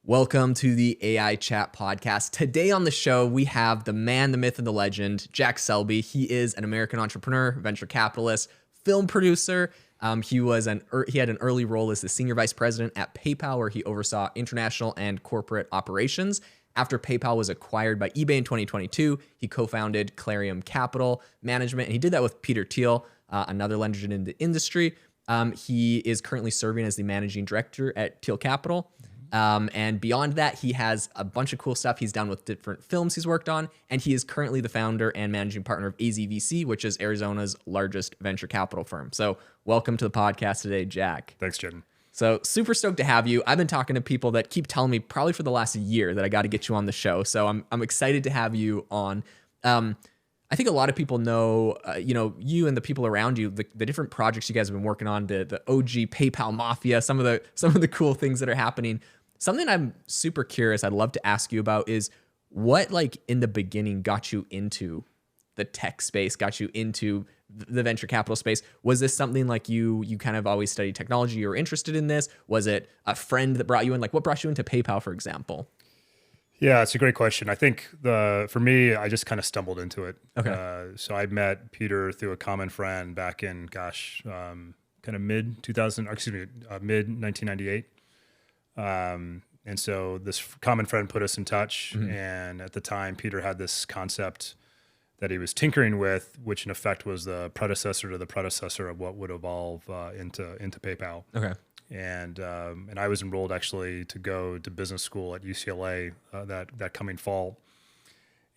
Welcome to the AI Chat Podcast. Today on the show, we have the man, the myth, and the legend, Jack Selby. He is an American entrepreneur, venture capitalist, film producer. He had an early role as the senior vice president at PayPal, where he oversaw international and corporate operations. After PayPal was acquired by eBay in 2022, he co-founded Clarium Capital Management, and he did that with Peter Thiel, another legend in the industry. He is currently serving as the managing director at Thiel Capital. And beyond that, he has a bunch of cool stuff he's done with different films he's worked on. And he is currently the founder and managing partner of AZVC, which is Arizona's largest venture capital firm. So welcome to the podcast today, Jack. Thanks, Jaden. So super stoked to have you. I've been talking to people that keep telling me probably for the last year that I got to get you on the show. So I'm excited to have you on. I think a lot of people know, you and the people around you, the different projects you guys have been working on, the OG PayPal Mafia, some of the cool things that are happening. Something I'm super curious, I'd love to ask you about is what, like, in the beginning got you into the tech space, got you into the venture capital space? Was this something like you kind of always studied technology, you were interested in this? Was it a friend that brought you in? Like, what brought you into PayPal, for example? Yeah, it's a great question. I think for me, I just kind of stumbled into it. Okay. So I met Peter through a common friend back in, kind of mid 1998. And so this common friend put us in touch. Mm-hmm. And at the time, Peter had this concept that he was tinkering with, which in effect was the predecessor to the predecessor of what would evolve into PayPal. Okay. And I was enrolled actually to go to business school at UCLA that coming fall.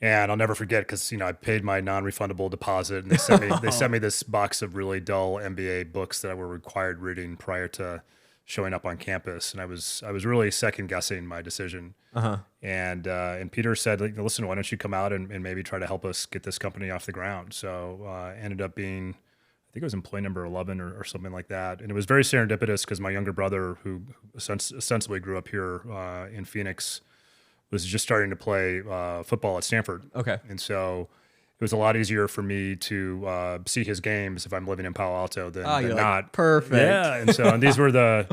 And I'll never forget because I paid my non-refundable deposit, and they sent me this box of really dull MBA books that I were required reading prior to showing up on campus. And I was really second guessing my decision. Uh-huh. And Peter said, listen, why don't you come out and maybe try to help us get this company off the ground? So ended up being, I think it was employee number 11 or something like that. And it was very serendipitous because my younger brother, who ostensibly grew up here in Phoenix, was just starting to play football at Stanford. Okay. And so it was a lot easier for me to see his games if I'm living in Palo Alto than not. Perfect. Yeah. And these were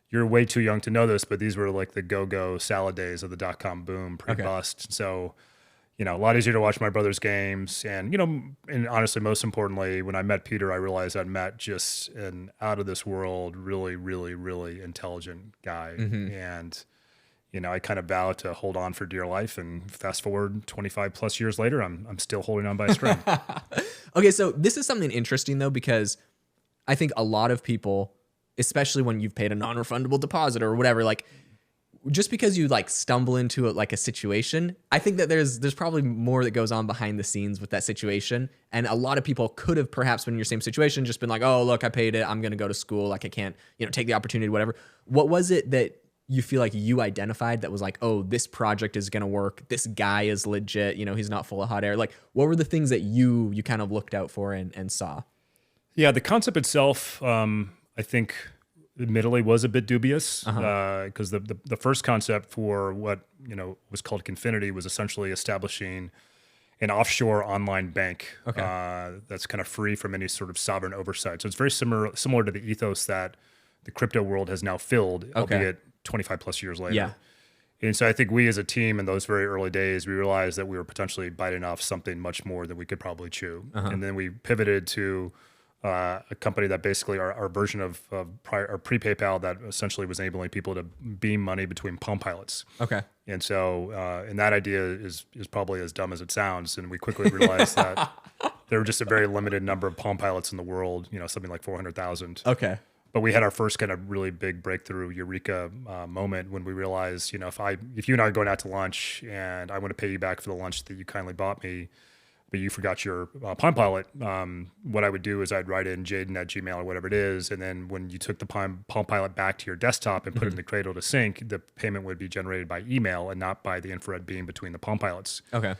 you're way too young to know this, but these were like the go-go salad days of the dot-com boom pre-bust. Okay. So, a lot easier to watch my brother's games. And, and honestly, most importantly, when I met Peter, I realized I'd met just an out of this world, really, really, really intelligent guy. Mm-hmm. And, I kind of vowed to hold on for dear life, and fast forward 25 plus years later, I'm still holding on by a string. Okay. So this is something interesting though, because I think a lot of people, especially when you've paid a non-refundable deposit or whatever, like, just because you stumble into a situation, I think that there's probably more that goes on behind the scenes with that situation. And a lot of people could have perhaps been in your same situation, just been like, oh, look, I paid it, I'm going to go to school. Like, I can't, take the opportunity, whatever. What was it that you feel like you identified that was like, oh, this project is going to work. This guy is legit. He's not full of hot air. Like, what were the things that you kind of looked out for and saw? Yeah, the concept itself, I think, admittedly was a bit dubious because the first concept for what was called Confinity was essentially establishing an offshore online bank that's kind of free from any sort of sovereign oversight. So it's very similar to the ethos that the crypto world has now filled, albeit 25 plus years later. Yeah. And so I think we as a team in those very early days, we realized that we were potentially biting off something much more than we could probably chew. And then we pivoted to a company that basically our version of pre-PayPal that essentially was enabling people to beam money between Palm Pilots. Okay. And so, and that idea is probably as dumb as it sounds. And we quickly realized that there were just a very limited number of Palm Pilots in the world, something like 400,000. Okay. But we had our first kind of really big breakthrough eureka moment when we realized, if you and I are going out to lunch and I want to pay you back for the lunch that you kindly bought me, but you forgot your Palm Pilot, what I would do is I'd write in Jaden at Gmail or whatever it is. And then when you took the Palm Pilot back to your desktop and put it in the cradle to sync, the payment would be generated by email and not by the infrared beam between the Palm Pilots. Okay.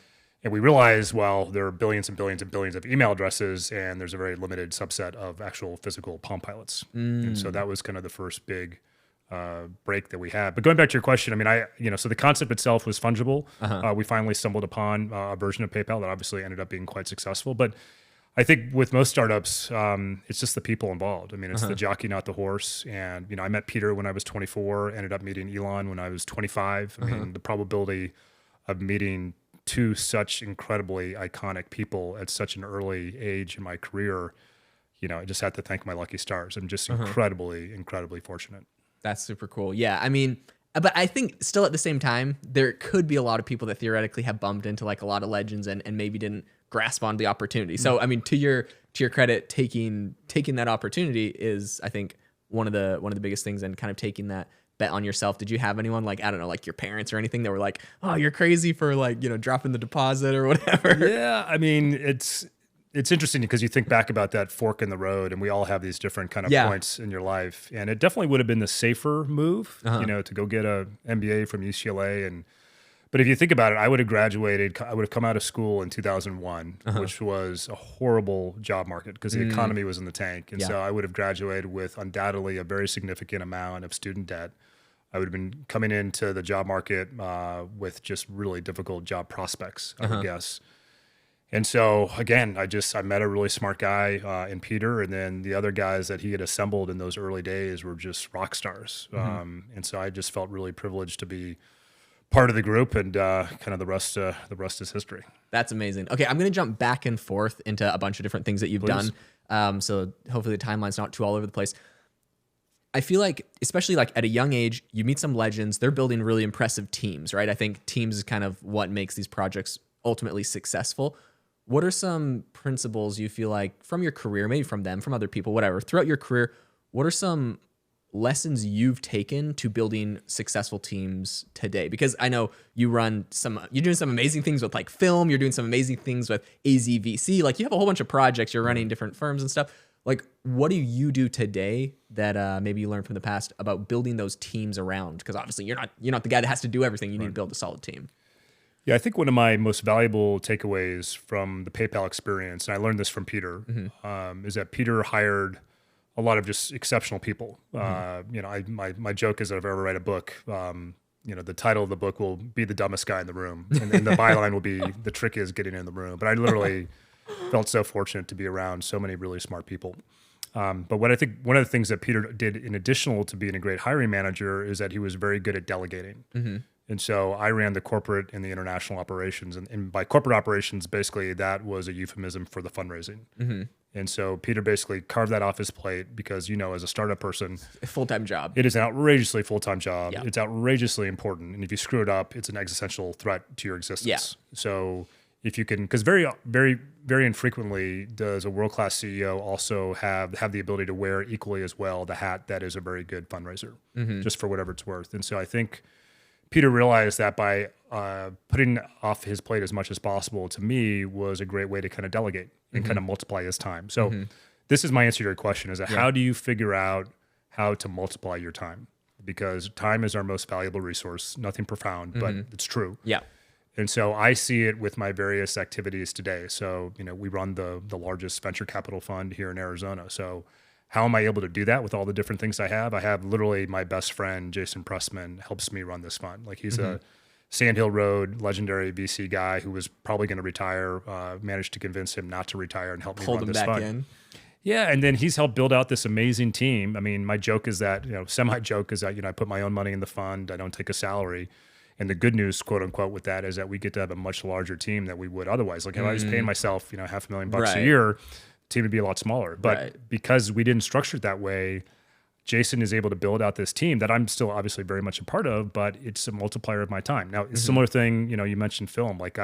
And we realized, well, there are billions and billions and billions of email addresses, and there's a very limited subset of actual physical Palm Pilots. And so that was kind of the first big break that we had. But going back to your question, so the concept itself was fungible. We finally stumbled upon a version of PayPal that obviously ended up being quite successful. But I think with most startups, it's just the people involved. I mean, it's the jockey, not the horse. And, I met Peter when I was 24, ended up meeting Elon when I was 25. I mean, the probability of meeting two such incredibly iconic people at such an early age in my career, I just have to thank my lucky stars. I'm just incredibly, incredibly fortunate. That's super cool. Yeah. I mean, but I think still at the same time, there could be a lot of people that theoretically have bumped into like a lot of legends and maybe didn't grasp on the opportunity. So, I mean, to your credit, taking that opportunity is, I think, one of the biggest things, and kind of taking that bet on yourself. Did you have anyone like, I don't know, like your parents or anything that were like, oh, you're crazy for like, dropping the deposit or whatever? Yeah. I mean, it's interesting because you think back about that fork in the road, and we all have these different kind of points in your life. And it definitely would have been the safer move, to go get a MBA from UCLA. But if you think about it, I would have graduated, I would have come out of school in 2001, which was a horrible job market because the economy was in the tank. And so I would have graduated with undoubtedly a very significant amount of student debt. I would have been coming into the job market with just really difficult job prospects, I would guess. And so again, I met a really smart guy in Peter, and then the other guys that he had assembled in those early days were just rock stars. And so I just felt really privileged to be part of the group, and kind of the rest is history. That's amazing. Okay, I'm going to jump back and forth into a bunch of different things that you've done. So hopefully the timeline's not too all over the place. I feel like, especially like at a young age, you meet some legends, they're building really impressive teams, right? I think teams is kind of what makes these projects ultimately successful. What are some principles you feel like from your career, maybe from them, from other people, whatever, throughout your career, what are some lessons you've taken to building successful teams today? Because I know you're doing some amazing things with like film, you're doing some amazing things with AZVC, like you have a whole bunch of projects, you're running different firms and stuff. Like, what do you do today that maybe you learned from the past about building those teams around? Because obviously you're not the guy that has to do everything. You need to build a solid team. Yeah, I think one of my most valuable takeaways from the PayPal experience, and I learned this from Peter, is that Peter hired a lot of just exceptional people. My joke is that if I ever write a book, the title of the book will be The Dumbest Guy in the Room, and the byline will be The Trick is Getting in the Room. But I literally felt so fortunate to be around so many really smart people. But what I think one of the things that Peter did in additional to being a great hiring manager is that he was very good at delegating. And so I ran the corporate and the international operations. And by corporate operations, basically that was a euphemism for the fundraising. And so Peter basically carved that off his plate because, as a startup person, A full-time job. it is an outrageously full-time job. Yeah. It's outrageously important. And if you screw it up, it's an existential threat to your existence. Yeah. So if you can, because very, very, very infrequently does a world-class CEO also have the ability to wear equally as well the hat that is a very good fundraiser, just for whatever it's worth. And so I think Peter realized that by putting off his plate as much as possible, to me, was a great way to kind of delegate and kind of multiply his time. So this is my answer to your question, is that how do you figure out how to multiply your time? Because time is our most valuable resource. Nothing profound, but it's true. Yeah. And so I see it with my various activities today. So, we run the largest venture capital fund here in Arizona. So how am I able to do that with all the different things I have? I have literally my best friend, Jason Pressman, helps me run this fund. Like he's a Sand Hill Road legendary VC guy who was probably going to retire, managed to convince him not to retire and help me run this fund. In. Yeah, and then he's helped build out this amazing team. I mean, my joke is that, semi-joke is that, I put my own money in the fund. I don't take a salary. And the good news, quote unquote, with that is that we get to have a much larger team than we would otherwise. Like if I was paying myself, $500,000 a year, the team would be a lot smaller. But because we didn't structure it that way, Jason is able to build out this team that I'm still obviously very much a part of, but it's a multiplier of my time. Now, a similar thing, you mentioned film. Like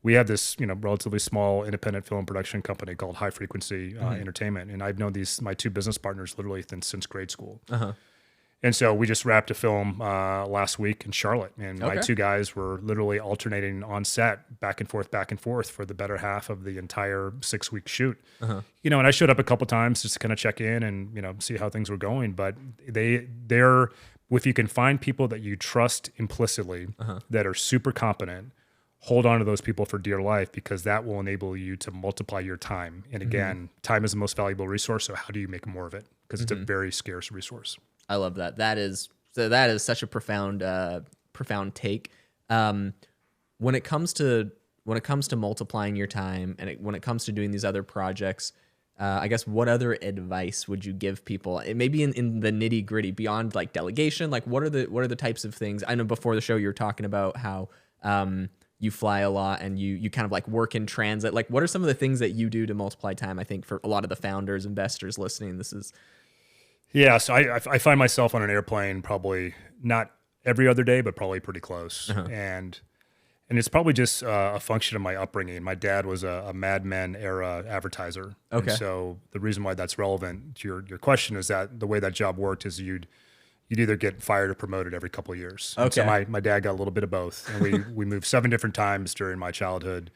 we have this, relatively small independent film production company called High Frequency Entertainment. And I've known my two business partners literally since grade school. And so we just wrapped a film last week in Charlotte, and my two guys were literally alternating on set back and forth for the better half of the entire 6-week shoot. And I showed up a couple times just to kind of check in and see how things were going. But they're if you can find people that you trust implicitly that are super competent, hold on to those people for dear life, because that will enable you to multiply your time. And again, time is the most valuable resource. So how do you make more of it? Because it's a very scarce resource. I love that. That is such a profound take. When it comes to when it comes to multiplying your time and when it comes to doing these other projects, I guess what other advice would you give people? Maybe in the nitty gritty beyond like delegation, like what are the types of things? I know before the show you were talking about how you fly a lot and you kind of like work in transit. Like what are some of the things that you do to multiply time? I think for a lot of the founders, investors listening, this is. Yeah, so I find myself on an airplane probably not every other day, but probably pretty close. And it's probably just a function of my upbringing. My dad was a Mad Men era advertiser. Okay. And so the reason why that's relevant to your question is that the way that job worked is you'd either get fired or promoted every couple of years. Okay. And so my dad got a little bit of both. And we moved 7 different times during my childhood.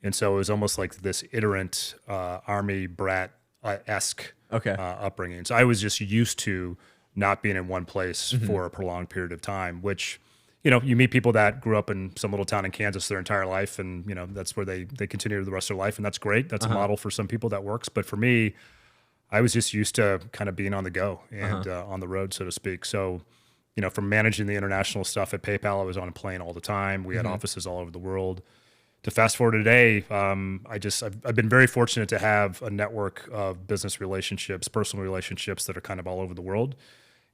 And so it was almost like this iterant army brat-esque upbringing. So I was just used to not being in one place for a prolonged period of time, which, you know, you meet people that grew up in some little town in Kansas their entire life, and, you know, that's where they continue the rest of their life, and that's great. That's a model for some people that works. But for me, I was just used to kind of being on the go and on the road, so to speak. So, you know, from managing the international stuff at PayPal, I was on a plane all the time. We had offices all over the world. To fast forward to today, I've been very fortunate to have a network of business relationships, personal relationships that are kind of all over the world.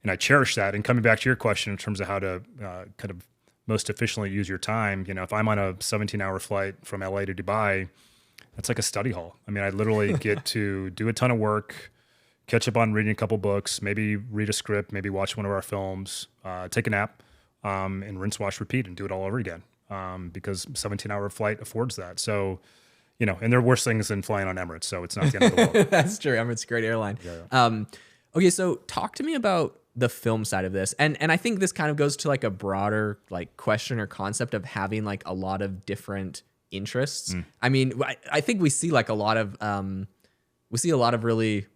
And I cherish that. And coming back to your question in terms of how to kind of most efficiently use your time, you know, if I'm on a 17-hour flight from LA to Dubai, that's like a study hall. I mean, I literally get to do a ton of work, catch up on reading a couple books, maybe read a script, maybe watch one of our films, take a nap, and rinse, wash, repeat, and do it all over again. Because 17-hour flight affords that. So, you know, and there are worse things than flying on Emirates, so it's not the end of the world. That's true. Emirates is a great airline. Yeah. Okay, so talk to me about the film side of this. And I think this kind of goes to like a broader like question or concept of having like a lot of different interests. I mean, I think we see like a lot of really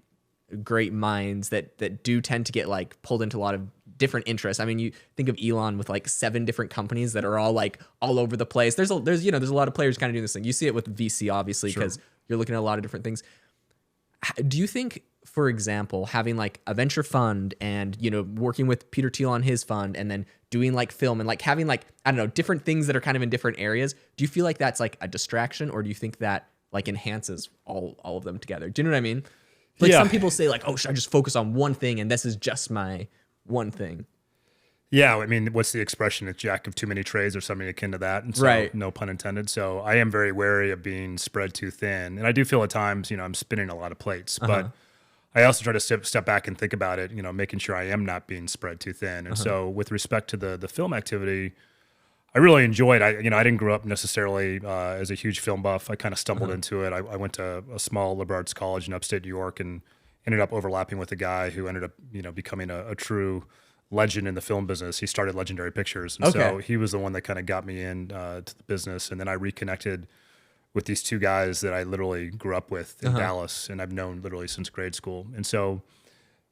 great minds that do tend to get like pulled into a lot of different interests. I mean, you think of Elon with like 7 different companies that are all like all over the place. There's a lot of players kind of doing this thing. You see it with VC obviously because you're looking at a lot of different things. Do you think, for example, having like a venture fund and, you know, working with Peter Thiel on his fund and then doing like film and like having like, I don't know, different things that are kind of in different areas, do you feel like that's like a distraction, or do you think that like enhances all of them together? Do you know what I mean? Like some people say like, oh, should I just focus on one thing and this is just my one thing? Yeah, I mean, what's the expression? A jack of too many trades or something akin to that. And so, no pun intended. So I am very wary of being spread too thin. And I do feel at times, you know, I'm spinning a lot of plates. But I also try to step back and think about it, you know, making sure I am not being spread too thin. And so with respect to the film activity, I really enjoyed. I didn't grow up necessarily as a huge film buff. I kind of stumbled into it. I went to a small liberal arts college in upstate New York and ended up overlapping with a guy who ended up, you know, becoming a true legend in the film business. He started Legendary Pictures. And so he was the one that kind of got me in to the business. And then I reconnected with these 2 guys that I literally grew up with in Dallas, and I've known literally since grade school. And so,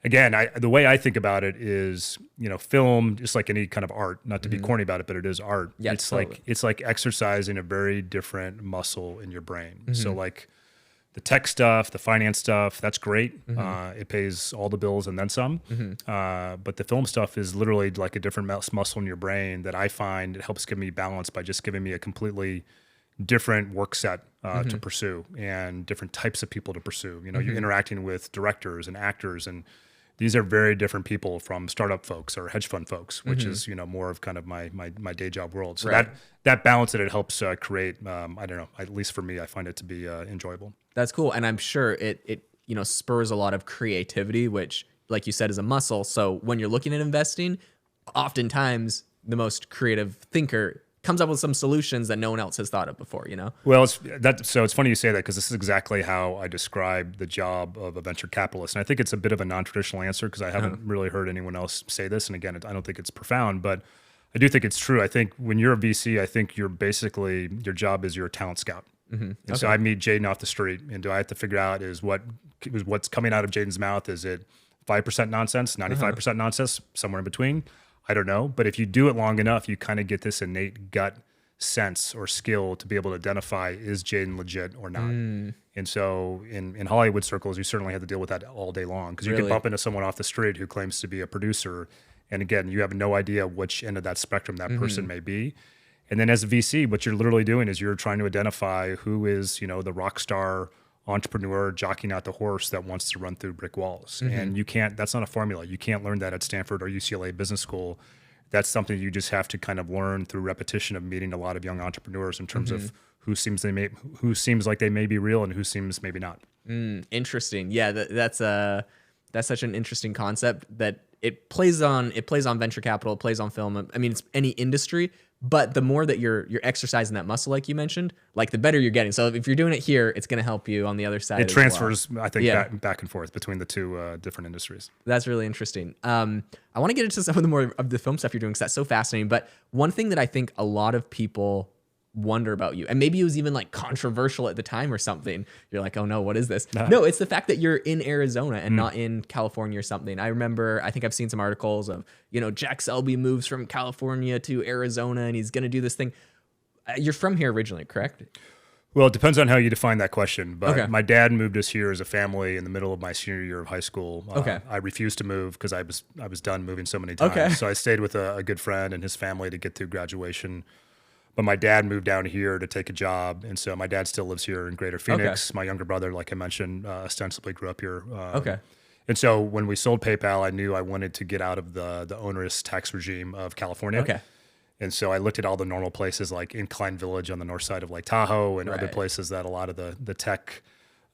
again, the way I think about it is, you know, film, just like any kind of art, not to be corny about it, but it is art. Yeah, it's totally. it's like exercising a very different muscle in your brain. So like the tech stuff, the finance stuff, that's great. It pays all the bills and then some. But the film stuff is literally like a different muscle in your brain that I find it helps give me balance by just giving me a completely different work set to pursue and different types of people to pursue. You know, you're interacting with directors and actors, and these are very different people from startup folks or hedge fund folks, which is, you know, more of kind of my day job world. So that balance that it helps create, I don't know, at least for me, I find it to be enjoyable. That's cool. And I'm sure it you know, spurs a lot of creativity, which, like you said, is a muscle. So when you're looking at investing, oftentimes the most creative thinker comes up with some solutions that no one else has thought of before, you know? Well, it's funny you say that, because this is exactly how I describe the job of a venture capitalist. And I think it's a bit of a non-traditional answer, because I haven't really heard anyone else say this. And again, I don't think it's profound, but I do think it's true. I think when you're a VC, I think you're basically, your job is you're a talent scout. And so I meet Jaden off the street, and do I have to figure out what's coming out of Jaden's mouth? Is it 5% nonsense, 95% nonsense, somewhere in between? I don't know. But if you do it long enough, you kind of get this innate gut sense or skill to be able to identify, is Jaden legit or not? And so in Hollywood circles, you certainly have to deal with that all day long, because you can bump into someone off the street who claims to be a producer. And again, you have no idea which end of that spectrum that person may be. And then as a VC, what you're literally doing is you're trying to identify who is, the rock star entrepreneur jockeying out the horse that wants to run through brick walls. And you can't, that's not a formula. You can't learn that at Stanford or UCLA Business School. That's something you just have to kind of learn through repetition of meeting a lot of young entrepreneurs in terms of who seems like they may be real and who seems maybe not. Interesting. Yeah, that's such an interesting concept that it plays on venture capital, it plays on film. I mean, it's any industry, but the more that you're exercising that muscle, like you mentioned, like the better you're getting. So if you're doing it here, it's going to help you on the other side. It transfers, I think, back and forth between the two different industries. That's really interesting. I want to get into some of the more of the film stuff you're doing because that's so fascinating. But one thing that I think a lot of people wonder about you, and maybe it was even like controversial at the time or something, you're like, oh no, what is this? No, it's the fact that you're in Arizona and not in California or something. I think I've seen some articles of, Jack Selby moves from California to Arizona and he's going to do this thing. You're from here originally, correct? Well, it depends on how you define that question, but my dad moved us here as a family in the middle of my senior year of high school. I refused to move because I was done moving so many times. So I stayed with a good friend and his family to get through graduation. But my dad moved down here to take a job, and so my dad still lives here in Greater Phoenix. My younger brother, like I mentioned, ostensibly grew up here. And so when we sold PayPal, I knew I wanted to get out of the onerous tax regime of California. And so I looked at all the normal places like Incline Village on the north side of Lake Tahoe and other places that a lot of the tech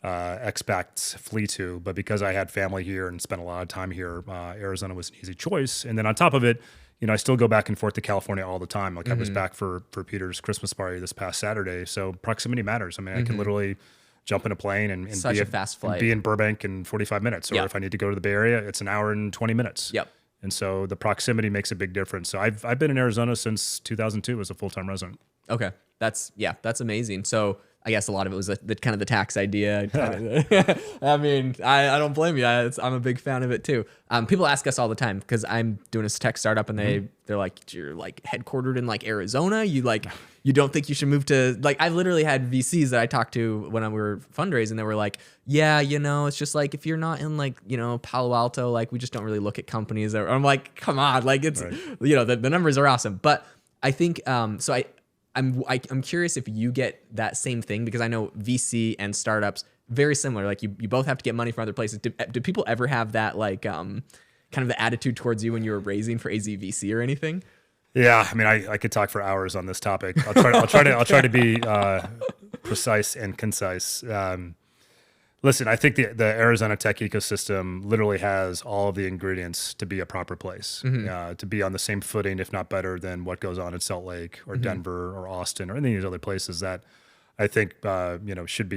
expats flee to. But because I had family here and spent a lot of time here, Arizona was an easy choice. And then on top of it, I still go back and forth to California all the time. Like I was back for Peter's Christmas party this past Saturday. So proximity matters. I mean, I can literally jump in a plane and such a fast flight, be in Burbank in 45 minutes. Or if I need to go to the Bay Area, it's an hour and 20 minutes. And so the proximity makes a big difference. So I've been in Arizona since 2002 as a full-time resident. Okay. That's amazing. So I guess a lot of it was the kind of the tax idea. I mean, I don't blame you. I'm a big fan of it too. People ask us all the time because I'm doing a tech startup and they're like, you're like headquartered in like Arizona. You don't think you should move to, like, I literally had VCs that I talked to when we were fundraising. They were like, yeah, it's just like, if you're not in like, Palo Alto, like we just don't really look at companies. I'm like, come on, like it's, the numbers are awesome. But I think, I'm curious if you get that same thing because I know VC and startups very similar. Like you both have to get money from other places. Do people ever have that like kind of the attitude towards you when you were raising for AZVC or anything? Yeah, I mean, I could talk for hours on this topic. I'll try to be precise and concise. Listen, I think the Arizona tech ecosystem literally has all of the ingredients to be a proper place, to be on the same footing, if not better, than what goes on in Salt Lake or Denver or Austin or any of these other places that I think we should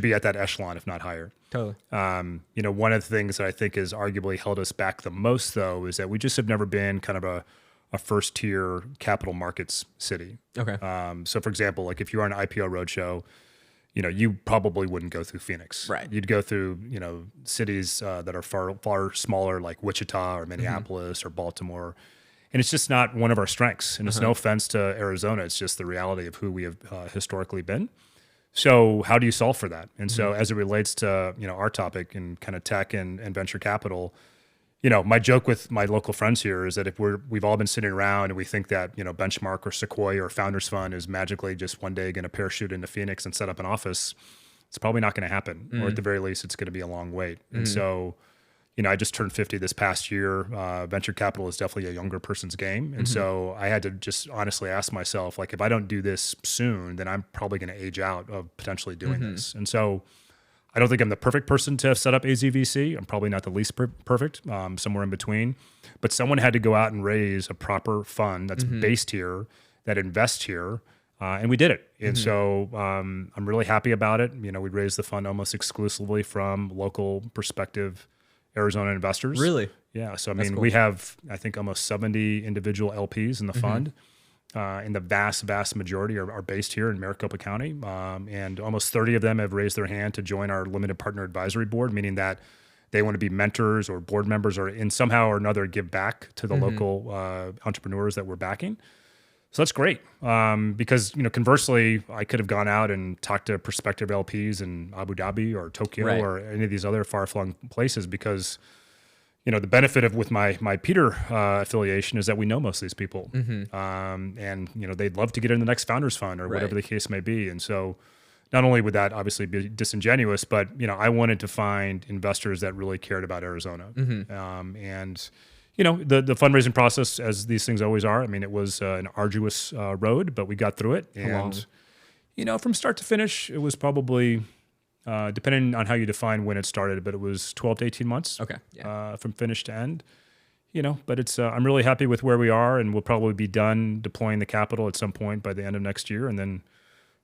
be at that echelon, if not higher. Totally. One of the things that I think has arguably held us back the most, though, is that we just have never been kind of a first tier capital markets city. Okay. So, for example, like if you are on an IPO roadshow, you probably wouldn't go through Phoenix. Right. You'd go through, cities that are far smaller, like Wichita or Minneapolis or Baltimore. And it's just not one of our strengths. And it's no offense to Arizona. It's just the reality of who we have historically been. So how do you solve for that? And so as it relates to, our topic and kind of tech and venture capital, my joke with my local friends here is that if we've all been sitting around and we think that, Benchmark or Sequoia or Founders Fund is magically just one day going to parachute into Phoenix and set up an office, it's probably not going to happen. Or at the very least, it's going to be a long wait. And so, I just turned 50 this past year. Venture capital is definitely a younger person's game. And so I had to just honestly ask myself, like, if I don't do this soon, then I'm probably going to age out of potentially doing this. And so I don't think I'm the perfect person to have set up AZVC. I'm probably not the least perfect, somewhere in between. But someone had to go out and raise a proper fund that's based here, that invests here, and we did it. And so I'm really happy about it. We raised the fund almost exclusively from local prospective Arizona investors. Really? Yeah. So, I mean, we have, I think, almost 70 individual LPs in the fund. And the vast majority are based here in Maricopa County. And almost 30 of them have raised their hand to join our limited partner advisory board, meaning that they want to be mentors or board members or in somehow or another give back to the local entrepreneurs that we're backing. So that's great. Because, conversely, I could have gone out and talked to prospective LPs in Abu Dhabi or Tokyo or any of these other far-flung places because the benefit of with my Peter affiliation is that we know most of these people, and they'd love to get in the next founders fund or whatever the case may be. And so, not only would that obviously be disingenuous, but I wanted to find investors that really cared about Arizona. And the fundraising process, as these things always are. I mean, it was an arduous road, but we got through it. And from start to finish, it was probably. Depending on how you define when it started, but it was 12 to 18 months from finish to end. But it's I'm really happy with where we are, and we'll probably be done deploying the capital at some point by the end of next year, and then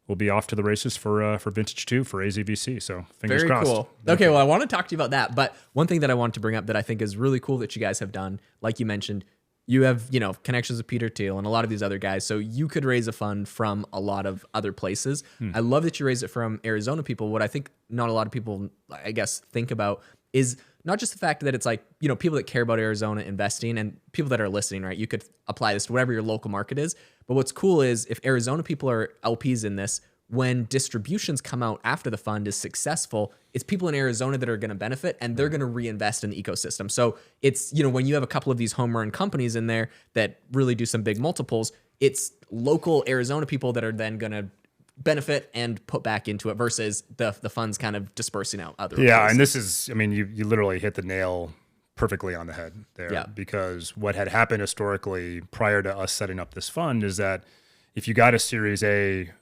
we'll be off to the races for Vintage 2 for AZVC. So fingers crossed. Very cool. Okay, well, I want to talk to you about that, but one thing that I want to bring up that I think is really cool that you guys have done, like you mentioned, you have, connections with Peter Thiel and a lot of these other guys. So you could raise a fund from a lot of other places. I love that you raised it from Arizona people. What I think not a lot of people, I guess, think about is not just the fact that it's like, people that care about Arizona investing and people that are listening, right? You could apply this to whatever your local market is. But what's cool is if Arizona people are LPs in this, when distributions come out after the fund is successful, it's people in Arizona that are going to benefit and they're going to reinvest in the ecosystem. So it's, when you have a couple of these home run companies in there that really do some big multiples, it's local Arizona people that are then going to benefit and put back into it versus the funds kind of dispersing out other places. And this is, you literally hit the nail perfectly on the head there because what had happened historically prior to us setting up this fund is that if you got a Series A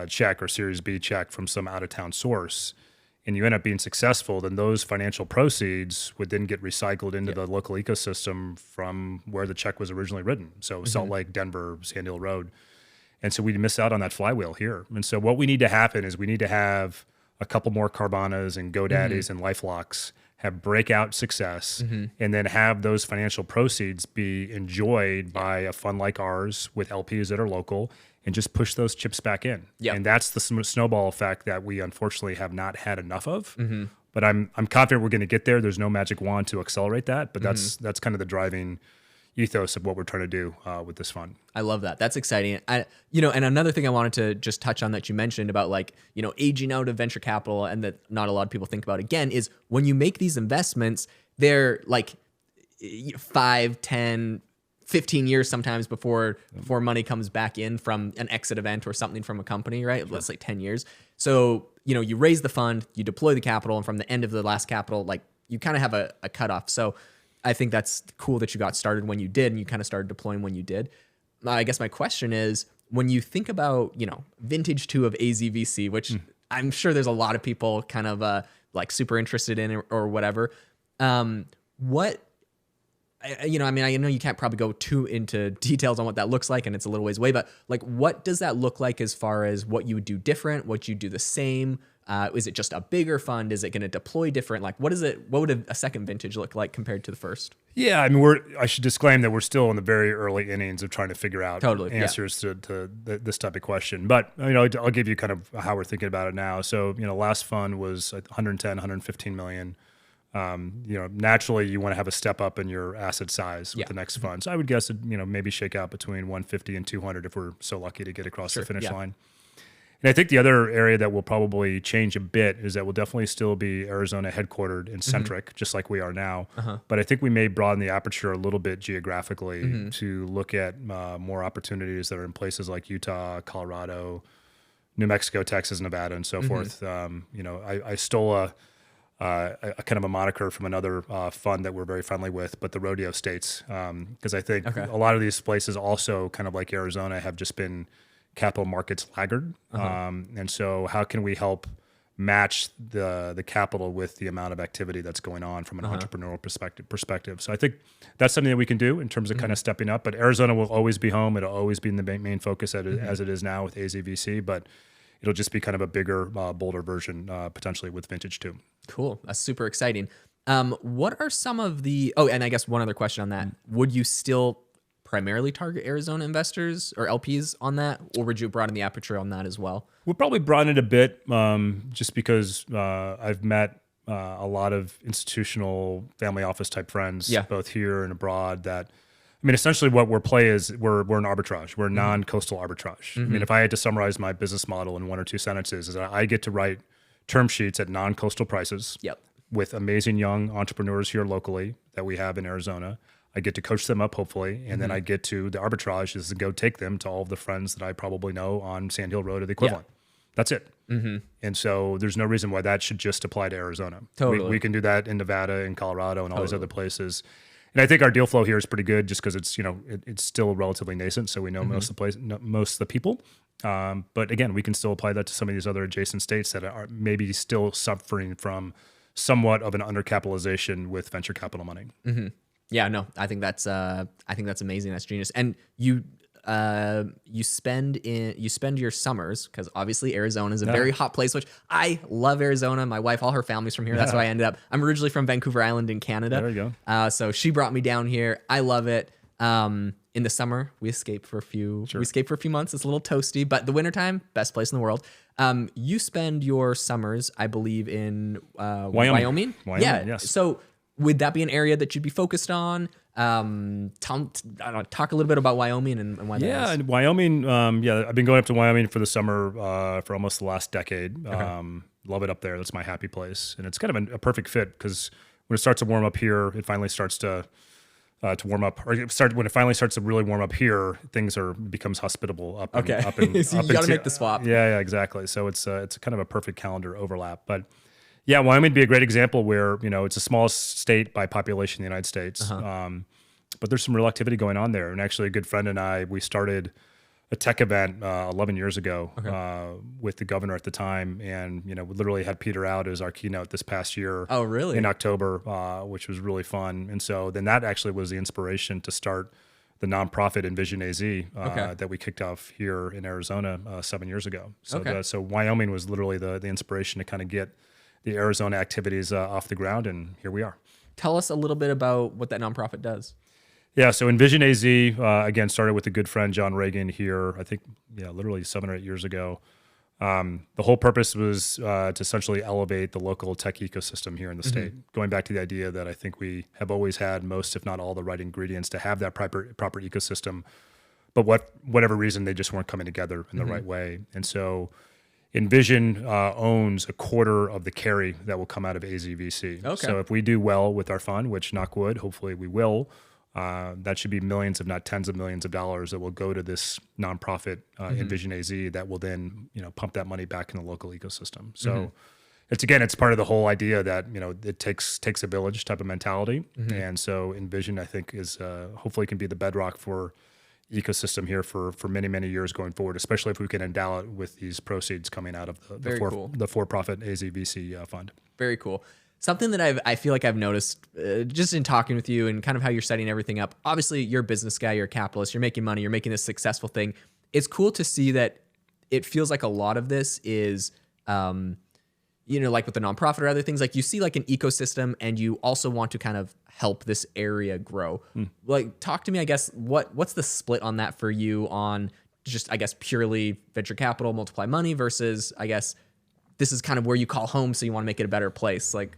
check or Series B check from some out-of-town source and you end up being successful, then those financial proceeds would then get recycled into the local ecosystem from where the check was originally written. So Salt Lake, Denver, Sand Hill Road. And so we miss out on that flywheel here. And so what we need to happen is we need to have a couple more Carvanas and GoDaddies and LifeLocks have breakout success, and then have those financial proceeds be enjoyed by a fund like ours with LPs that are local and just push those chips back in. And that's the snowball effect that we unfortunately have not had enough of. But I'm confident we're going to get there. There's no magic wand to accelerate that, but that's kind of the driving ethos of what we're trying to do with this fund. I love that. That's exciting. And another thing I wanted to just touch on that you mentioned about aging out of venture capital and that not a lot of people think about again is when you make these investments, they're like 5, 10, 15 years sometimes before money comes back in from an exit event or something from a company, right? Let's say 10 years. So, you raise the fund, you deploy the capital, and from the end of the last capital, you kind of have a cutoff. So I think that's cool that you got started when you did and you kind of started deploying when you did. I guess my question is, when you think about, Vintage 2 of AZVC, which I'm sure there's a lot of people kind of super interested in or whatever, what, I know you can't probably go too into details on what that looks like and it's a little ways away, but what does that look like as far as what you would do different, what you do the same? Is it just a bigger fund? Is it going to deploy different? What would a second vintage look like compared to the first? Yeah, I should disclaim that we're still in the very early innings of trying to figure out answers to this type of question. But I'll give you kind of how we're thinking about it now. So last fund was 110, 115 million. Naturally you want to have a step up in your asset size with the next fund. So I would guess it, maybe shake out between 150 and 200 if we're so lucky to get across the finish line. And I think the other area that will probably change a bit is that we'll definitely still be Arizona headquartered and centric, just like we are now. But I think we may broaden the aperture a little bit geographically to look at more opportunities that are in places like Utah, Colorado, New Mexico, Texas, Nevada, and so forth. I stole a kind of a moniker from another fund that we're very friendly with, but the rodeo states, because I think a lot of these places also kind of like Arizona have just been capital markets laggard. And so how can we help match the capital with the amount of activity that's going on from an entrepreneurial perspective? So I think that's something that we can do in terms of kind of stepping up, but Arizona will always be home. It'll always be in the main focus as it is now with AZVC, but it'll just be kind of a bigger, bolder version potentially with Vintage 2. Cool. That's super exciting. What are some of and I guess one other question on that, would you still primarily target Arizona investors or LPs on that, or would you broaden the aperture on that as well? We'll probably broaden it a bit just because I've met a lot of institutional family office type friends, both here and abroad, that, essentially what we're an arbitrage. We're a non-coastal arbitrage. If I had to summarize my business model in one or two sentences, is that I get to write term sheets at non-coastal prices with amazing young entrepreneurs here locally that we have in Arizona. I get to coach them up, hopefully, and then I get to the arbitrage is to go take them to all of the friends that I probably know on Sand Hill Road or the equivalent. That's it. And so there's no reason why that should just apply to Arizona. Totally. We can do that in Nevada and Colorado and all these other places. And I think our deal flow here is pretty good just because it's, it's still relatively nascent. So we know most of the people. But again, we can still apply that to some of these other adjacent states that are maybe still suffering from somewhat of an undercapitalization with venture capital money. Yeah, no, I think that's amazing. That's genius. And you spend your summers, because obviously Arizona is a very hot place, which I love Arizona. My wife, all her family's from here. That's why I ended up. I'm originally from Vancouver Island in Canada. There you go. So she brought me down here. I love it. In the summer, we escape for a few. We escape for a few months. It's a little toasty, but the wintertime, best place in the world. You spend your summers, I believe, in Wyoming. Yeah. Yes. So would that be an area that you'd be focused on? Talk a little bit about Wyoming and why that is. Yeah, and Wyoming. I've been going up to Wyoming for the summer for almost the last decade. Love it up there. That's my happy place, and it's kind of a perfect fit because when it starts to warm up here, it finally starts to warm up, or when it finally starts to really warm up here, things becomes hospitable up. Okay, up in, so you got to make the swap. Yeah, exactly. So it's kind of a perfect calendar overlap, but. Yeah, Wyoming would be a great example where, it's the smallest state by population in the United States. But there's some real activity going on there. And actually a good friend and I, we started a tech event 11 years ago with the governor at the time. And, we literally had Peter out as our keynote this past year. Oh, really? In October, which was really fun. And so then that actually was the inspiration to start the nonprofit Envision AZ that we kicked off here in Arizona 7 years ago. So, so Wyoming was literally the inspiration to kind of get the Arizona activities off the ground, and here we are. Tell us a little bit about what that nonprofit does. Yeah, so Envision AZ, again, started with a good friend, John Reagan, here, I think, literally 7 or 8 years ago. The whole purpose was to essentially elevate the local tech ecosystem here in the state, going back to the idea that I think we have always had most, if not all, the right ingredients to have that proper ecosystem, but whatever reason, they just weren't coming together in the right way. And so Envision owns a quarter of the carry that will come out of AZVC. Okay. So if we do well with our fund, which knock wood, hopefully we will, that should be millions, if not tens of millions of dollars that will go to this nonprofit Envision AZ that will then pump that money back in the local ecosystem. So it's part of the whole idea that it takes a village type of mentality, and so Envision I think is hopefully can be the bedrock for ecosystem here for many, many years going forward, especially if we can endow it with these proceeds coming out of the for-profit AZVC fund. Very cool. Something that I feel like I've noticed just in talking with you and kind of how you're setting everything up. Obviously, you're a business guy, you're a capitalist, you're making money, you're making this successful thing. It's cool to see that it feels like a lot of this is, like with the nonprofit or other things, like you see like an ecosystem and you also want to kind of help this area grow. Like, talk to me, I guess, what's the split on that for you on just, I guess, purely venture capital, multiply money versus, I guess, this is kind of where you call home, so you want to make it a better place. Like,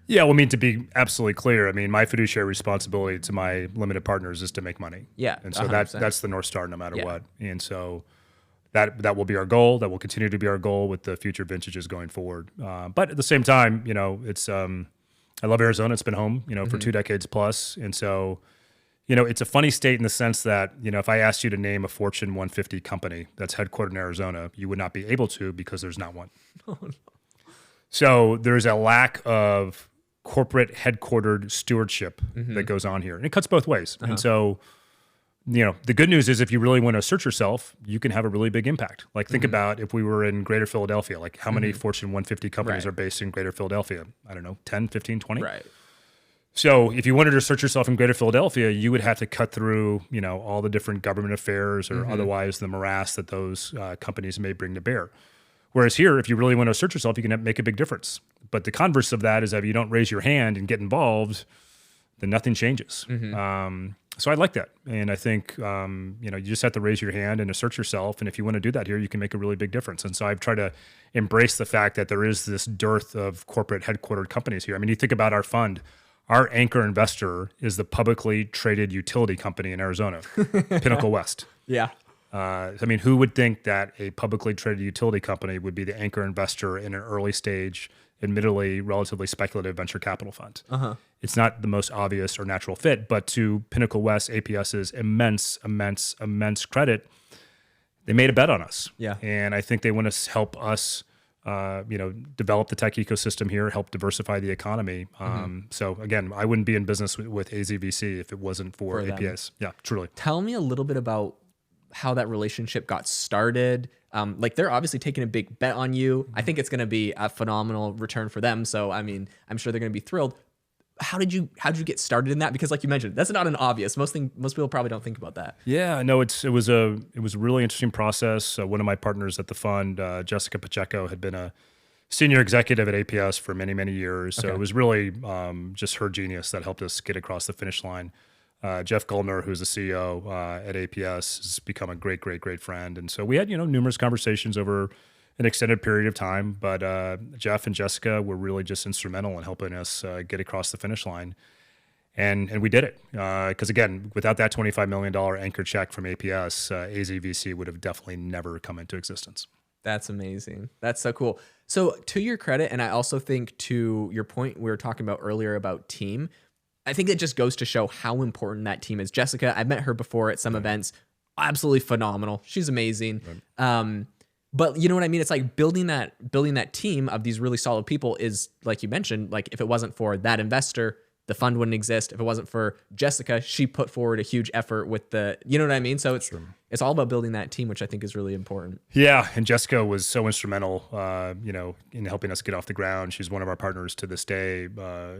yeah, well, to be absolutely clear, my fiduciary responsibility to my limited partners is to make money. Yeah. And so that's the North Star no matter what. And so that will be our goal. That will continue to be our goal with the future vintages going forward. But at the same time, it's, I love Arizona. It's been home, for 2 decades plus. And so, it's a funny state in the sense that, if I asked you to name a Fortune 150 company that's headquartered in Arizona, you would not be able to because there's not one. Oh, no. So there's a lack of corporate headquartered stewardship that goes on here. And it cuts both ways. And so, the good news is if you really want to assert yourself, you can have a really big impact. Like think about if we were in greater Philadelphia, like how many Fortune 150 companies are based in greater Philadelphia? I don't know, 10, 15, 20? Right. So if you wanted to assert yourself in greater Philadelphia, you would have to cut through, all the different government affairs or otherwise the morass that those companies may bring to bear. Whereas here, if you really want to assert yourself, you can make a big difference. But the converse of that is that if you don't raise your hand and get involved, then nothing changes. So I like that. And I think, you just have to raise your hand and assert yourself. And if you want to do that here, you can make a really big difference. And so I've tried to embrace the fact that there is this dearth of corporate headquartered companies here. You think about our fund, our anchor investor is the publicly traded utility company in Arizona, Pinnacle West. Yeah. I mean, who would think that a publicly traded utility company would be the anchor investor in an early stage, admittedly relatively speculative venture capital fund? It's not the most obvious or natural fit, but to Pinnacle West APS's immense credit, they made a bet on us. Yeah. And I think they want to help us, develop the tech ecosystem here, help diversify the economy. So again, I wouldn't be in business with AZVC if it wasn't for APS. Yeah, truly. Tell me a little bit about how that relationship got started. Like they're obviously taking a big bet on you. I think it's going to be a phenomenal return for them. So, I mean, I'm sure they're going to be thrilled. How did you get started in that? Because like you mentioned, that's not an obvious. Most people probably don't think about that. Yeah, no, it was a really interesting process. One of my partners at the fund, Jessica Pacheco, had been a senior executive at APS for many years. So it was really just her genius that helped us get across the finish line. Jeff Goldner, who's the CEO at APS, has become a great friend. And so we had, numerous conversations over an extended period of time, but Jeff and Jessica were really just instrumental in helping us get across the finish line. And we did it. Because again, without that $25 million anchor check from APS, AZVC would have definitely never come into existence. That's amazing. That's so cool. So to your credit, and I also think to your point we were talking about earlier about team, I think it just goes to show how important that team is. Jessica, I've met her before at some events. Absolutely phenomenal. She's amazing. Right. But you know what I mean? It's like building that team of these really solid people is, like you mentioned, like if it wasn't for that investor, the fund wouldn't exist. If it wasn't for Jessica, she put forward a huge effort with you know what I mean? So it's all about building that team, which I think is really important. Yeah. And Jessica was so instrumental, in helping us get off the ground. She's one of our partners to this day.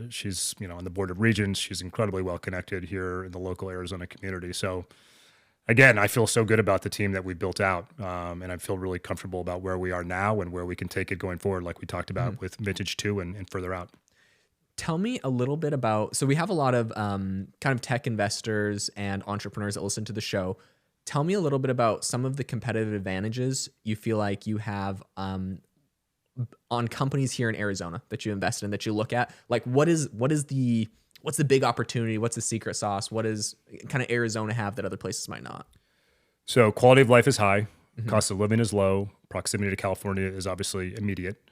She's, on the board of regents. She's incredibly well connected here in the local Arizona community. So again, I feel so good about the team that we built out. And I feel really comfortable about where we are now and where we can take it going forward, like we talked about with Vintage 2 and further out. Tell me a little bit about, so we have a lot of kind of tech investors and entrepreneurs that listen to the show. Tell me a little bit about some of the competitive advantages you feel like you have on companies here in Arizona that you invest in, that you look at. Like what's the big opportunity? What's the secret sauce? What does kind of Arizona have that other places might not? So quality of life is high. Cost of living is low. Proximity to California is obviously immediate.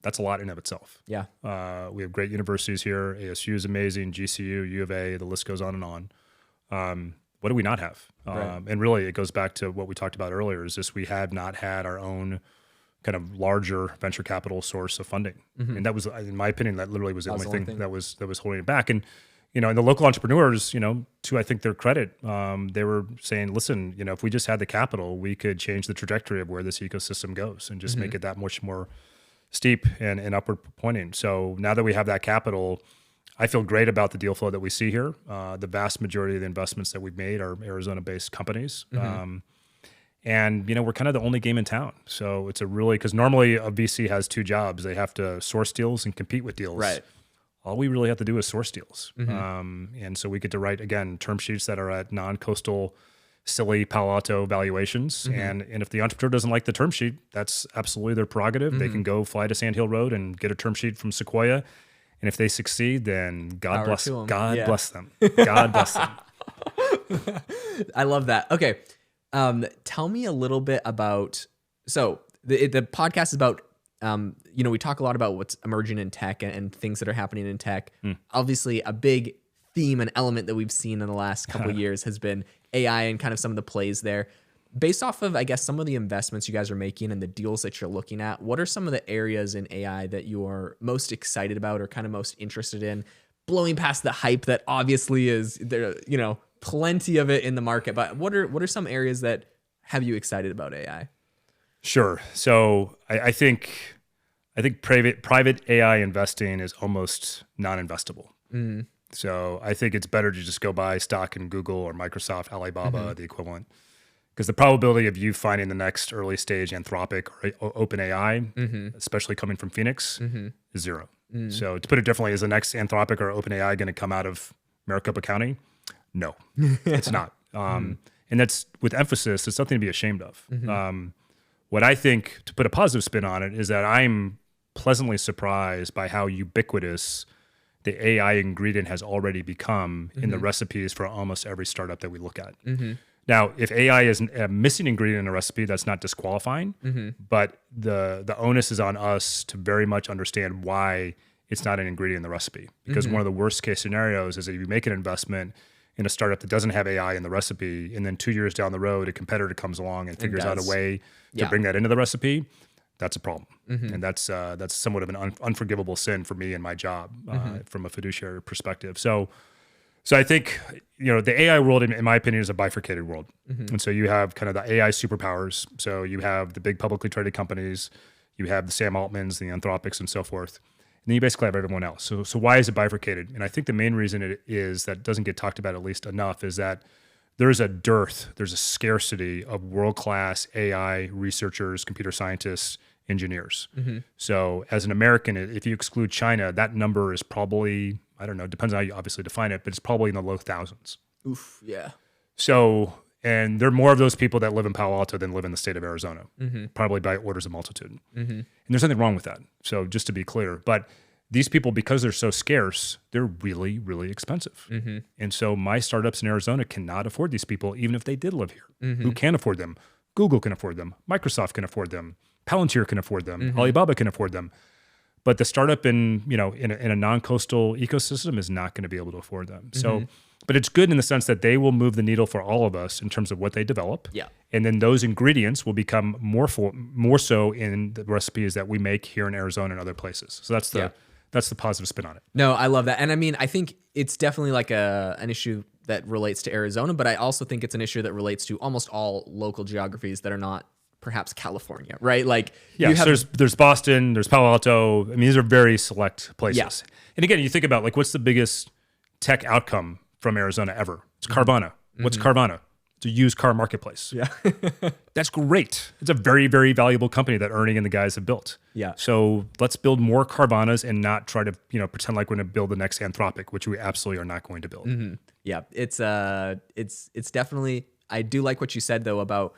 That's a lot in of itself. Yeah. We have great universities here. ASU is amazing. GCU, U of A, the list goes on and on. What do we not have? Right. And really, it goes back to what we talked about earlier, is just we have not had our own kind of larger venture capital source of funding. And that was, in my opinion, that literally was the only thing that was holding it back. And, and the local entrepreneurs, to, I think, their credit, they were saying, listen, if we just had the capital, we could change the trajectory of where this ecosystem goes and just make it that much more steep and upward pointing. So now that we have that capital, I feel great about the deal flow that we see here. The vast majority of the investments that we've made are Arizona-based companies. And, we're kind of the only game in town. So it's because normally a VC has two jobs. They have to source deals and compete with deals. Right. All we really have to do is source deals. And so we get to write, again, term sheets that are at non-coastal, silly Palo Alto valuations. And if the entrepreneur doesn't like the term sheet, that's absolutely their prerogative. They can go fly to Sand Hill Road and get a term sheet from Sequoia. And if they succeed, then God bless them. God bless them. I love that. Okay. Tell me a little bit about, so the podcast is about, we talk a lot about what's emerging in tech and things that are happening in tech. Obviously a big theme and element that we've seen in the last couple of years has been AI and kind of some of the plays there. Based off of, I guess, some of the investments you guys are making and the deals that you're looking at, what are some of the areas in AI that you are most excited about or kind of most interested in, blowing past the hype that obviously is there, plenty of it in the market, but what are some areas that have you excited about AI? Sure. So I think private AI investing is almost non-investable. So I think it's better to just go buy stock in Google or Microsoft, Alibaba, the equivalent. Because the probability of you finding the next early stage Anthropic or OpenAI, especially coming from Phoenix, is zero. So to put it differently, is the next Anthropic or OpenAI going to come out of Maricopa County? No, it's not. And that's, with emphasis, it's something to be ashamed of. What I think, to put a positive spin on it, is that I'm pleasantly surprised by how ubiquitous the AI ingredient has already become in the recipes for almost every startup that we look at. Now, if AI is a missing ingredient in a recipe, that's not disqualifying, but the onus is on us to very much understand why it's not an ingredient in the recipe. Because one of the worst case scenarios is that if you make an investment in a startup that doesn't have AI in the recipe, and then 2 years down the road, a competitor comes along and figures out a way to bring that into the recipe, that's a problem. And that's somewhat of an unforgivable sin for me and my job from a fiduciary perspective. So I think, the AI world, in my opinion, is a bifurcated world. And so you have kind of the AI superpowers. So you have the big publicly traded companies, you have the Sam Altmans, the Anthropics, and so forth. And then you basically have everyone else. So why is it bifurcated? And I think the main reason it is that doesn't get talked about at least enough is that there's a scarcity of world-class AI researchers, computer scientists, engineers. So as an American, if you exclude China, that number is probably, I don't know, depends on how you obviously define it, but it's probably in the low thousands. Oof, yeah. So, and there are more of those people that live in Palo Alto than live in the state of Arizona, probably by orders of multitude. And there's nothing wrong with that. So just to be clear, but these people, because they're so scarce, they're really, really expensive. And so my startups in Arizona cannot afford these people, even if they did live here. Who can afford them? Google can afford them. Microsoft can afford them. Palantir can afford them. Alibaba can afford them. But the startup in a non-coastal ecosystem is not going to be able to afford them. So, but it's good in the sense that they will move the needle for all of us in terms of what they develop. Yeah. And then those ingredients will become more so in the recipes that we make here in Arizona and other places. So that's the positive spin on it. No, I love that. And I mean, I think it's definitely like an issue that relates to Arizona, but I also think it's an issue that relates to almost all local geographies that are not perhaps California, right? Like, there's Boston, there's Palo Alto. I mean, these are very select places. Yeah. And again, you think about like, what's the biggest tech outcome from Arizona ever? It's Carvana. What's Carvana? It's a used car marketplace. Yeah. That's great. It's a very, very valuable company that Ernie and the guys have built. Yeah. So let's build more Carvanas and not try to, pretend like we're going to build the next Anthropic, which we absolutely are not going to build. Yeah. It's definitely, I do like what you said though about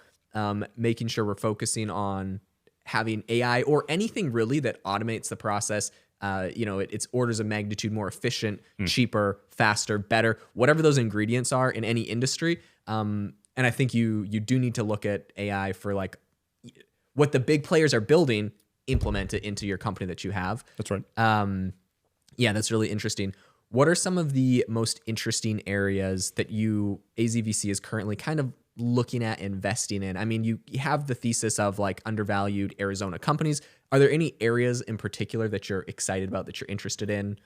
making sure we're focusing on having AI or anything really that automates the process. It's orders of magnitude more efficient, cheaper, faster, better, whatever those ingredients are in any industry. And I think you do need to look at AI for like what the big players are building, implement it into your company that you have. That's right. Yeah, that's really interesting. What are some of the most interesting areas that AZVC is currently kind of looking at investing in? I mean, you have the thesis of like undervalued Arizona companies. Are there any areas in particular that you're excited about, that you're interested in?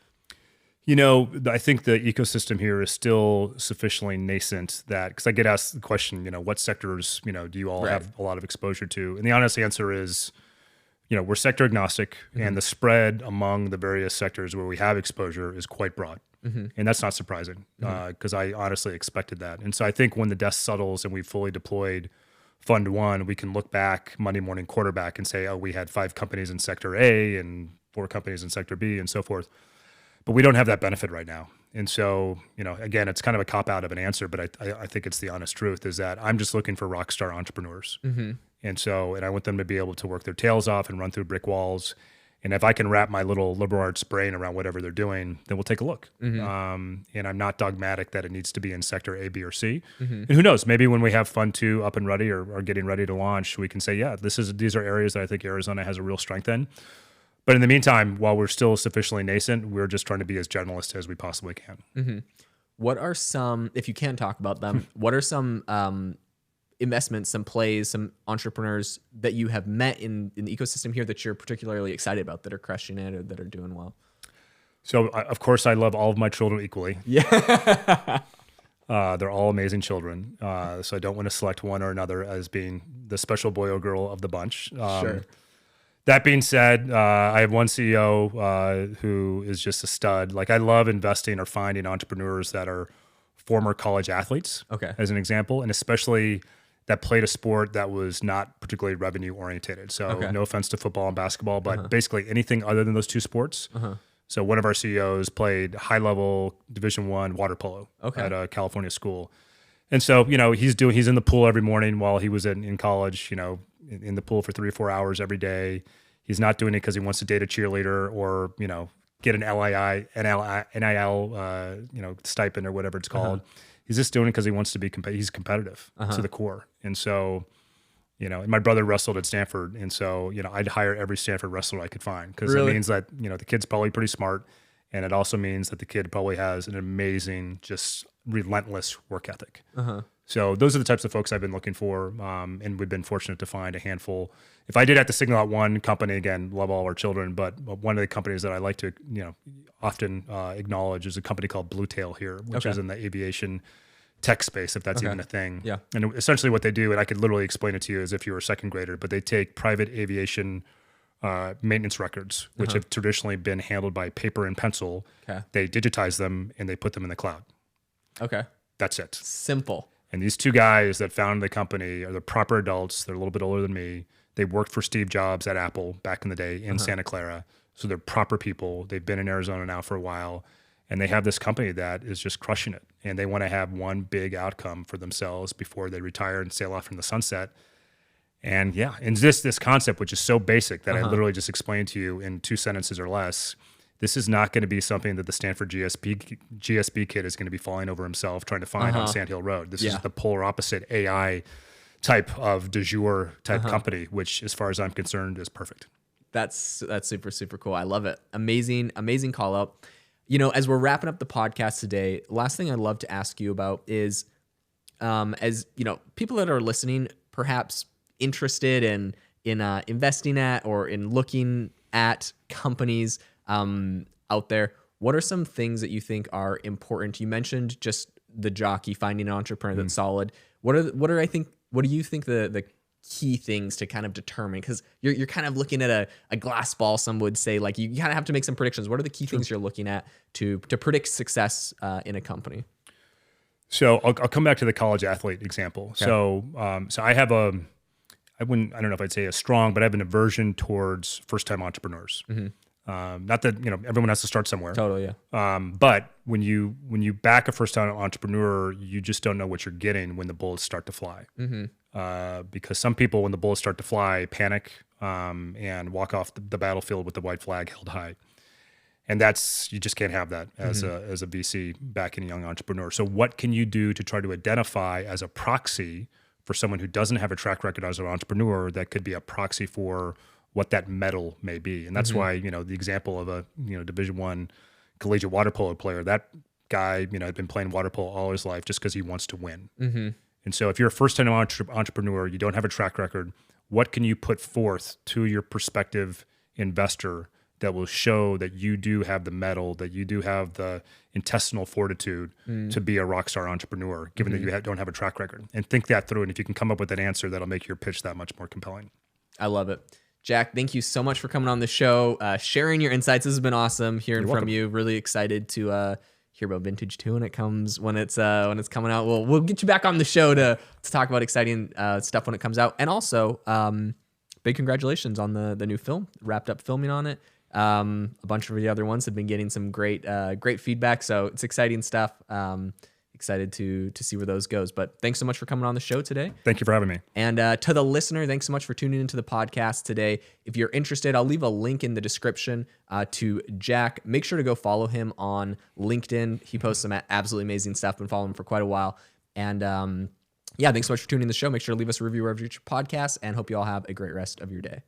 I think the ecosystem here is still sufficiently nascent that, because I get asked the question, what sectors, do you all have a lot of exposure to? And the honest answer is, we're sector agnostic, and the spread among the various sectors where we have exposure is quite broad. And that's not surprising because I honestly expected that. And so I think when the dust settles and we've fully deployed Fund 1, we can look back Monday morning quarterback and say, oh, we had 5 companies in sector A and 4 companies in sector B and so forth. But we don't have that benefit right now. And so, again, it's kind of a cop-out of an answer, but I think it's the honest truth, is that I'm just looking for rock star entrepreneurs. And I want them to be able to work their tails off and run through brick walls. And if I can wrap my little liberal arts brain around whatever they're doing, then we'll take a look. And I'm not dogmatic that it needs to be in sector A, B, or C. And who knows, maybe when we have Fund 2 up and ready or getting ready to launch, we can say, yeah, these are areas that I think Arizona has a real strength in. But in the meantime, while we're still sufficiently nascent, we're just trying to be as generalist as we possibly can. What are some, if you can talk about them, what are some investments, some plays, some entrepreneurs that you have met in the ecosystem here that you're particularly excited about, that are crushing it or that are doing well? So, of course, I love all of my children equally. Yeah. They're all amazing children. So I don't want to select one or another as being the special boy or girl of the bunch. Sure. That being said, I have one CEO who is just a stud. Like, I love investing or finding entrepreneurs that are former college athletes, as an example, and especially that played a sport that was not particularly revenue orientated. So no offense to football and basketball, but basically anything other than those two sports. So one of our CEOs played high level Division I water polo at a California school. And so, he's in the pool every morning while he was in college, in the pool for 3 or 4 hours every day. He's not doing it because he wants to date a cheerleader or, get an NIL, stipend or whatever it's called. He's just doing it because he wants to be he's competitive to the core. And so, and my brother wrestled at Stanford. And so, I'd hire every Stanford wrestler I could find because it means that, the kid's probably pretty smart. And it also means that the kid probably has an amazing, just relentless work ethic. So those are the types of folks I've been looking for. And we've been fortunate to find a handful. If I did have to single out one company, again, love all our children, but one of the companies that I like to, often acknowledge is a company called Blue Tail here, which is in the aviation tech space, if that's even a thing. Yeah. And essentially what they do, and I could literally explain it to you as if you were a second grader, but they take private aviation maintenance records, which have traditionally been handled by paper and pencil. They digitize them and they put them in the cloud. That's it. Simple. And these two guys that founded the company are the proper adults. They're a little bit older than me. They worked for Steve Jobs at Apple back in the day in Santa Clara. So they're proper people. They've been in Arizona now for a while. And they have this company that is just crushing it. And they want to have one big outcome for themselves before they retire and sail off in the sunset. And and this concept, which is so basic that I literally just explained to you in 2 sentences or less, this is not going to be something that the Stanford GSB kid is going to be falling over himself trying to find on Sand Hill Road. This is the polar opposite AI type of du jour type company, which as far as I'm concerned is perfect. That's super, super cool. I love it. Amazing call out. As we're wrapping up the podcast today, last thing I'd love to ask you about is, as people that are listening, perhaps interested in investing at or in looking at companies out there, what are some things that you think are important? You mentioned just the jockey, finding an entrepreneur that's solid. What do you think the key things to kind of determine, because you're kind of looking at a glass ball, some would say, like you kind of have to make some predictions. What are the key things you're looking at to predict success in a company? So I'll come back to the college athlete example. So I have I don't know if I'd say a strong, but I have an aversion towards first-time entrepreneurs. Not that everyone has to start somewhere. Totally, yeah. But when you back a first-time entrepreneur, you just don't know what you're getting when the bullets start to fly. Because some people, when the bullets start to fly, panic and walk off the battlefield with the white flag held high. And you just can't have that as a VC backing a young entrepreneur. So what can you do to try to identify as a proxy for someone who doesn't have a track record as an entrepreneur that could be a proxy for what that medal may be? And that's why, the example of a, Division I collegiate water polo player, that guy, had been playing water polo all his life just because he wants to win. And so if you're a first-time entrepreneur, you don't have a track record, what can you put forth to your prospective investor that will show that you do have the mettle, that you do have the intestinal fortitude to be a rock star entrepreneur, given that you don't have a track record? And think that through. And if you can come up with an answer, that'll make your pitch that much more compelling. I love it. Jack, thank you so much for coming on the show, sharing your insights. This has been awesome hearing from you. Really excited to hear about Vintage 2 when it's coming out. We'll get you back on the show to talk about exciting stuff when it comes out. And also, big congratulations on the new film. Wrapped up filming on it. A bunch of the other ones have been getting some great feedback, so it's exciting stuff. Excited to see where those goes. But thanks so much for coming on the show today. Thank you for having me. And to the listener, thanks so much for tuning into the podcast today. If you're interested, I'll leave a link in the description to Jack. Make sure to go follow him on LinkedIn. He posts some absolutely amazing stuff. Been following him for quite a while. And thanks so much for tuning in the show. Make sure to leave us a review wherever you get your podcast, and hope you all have a great rest of your day.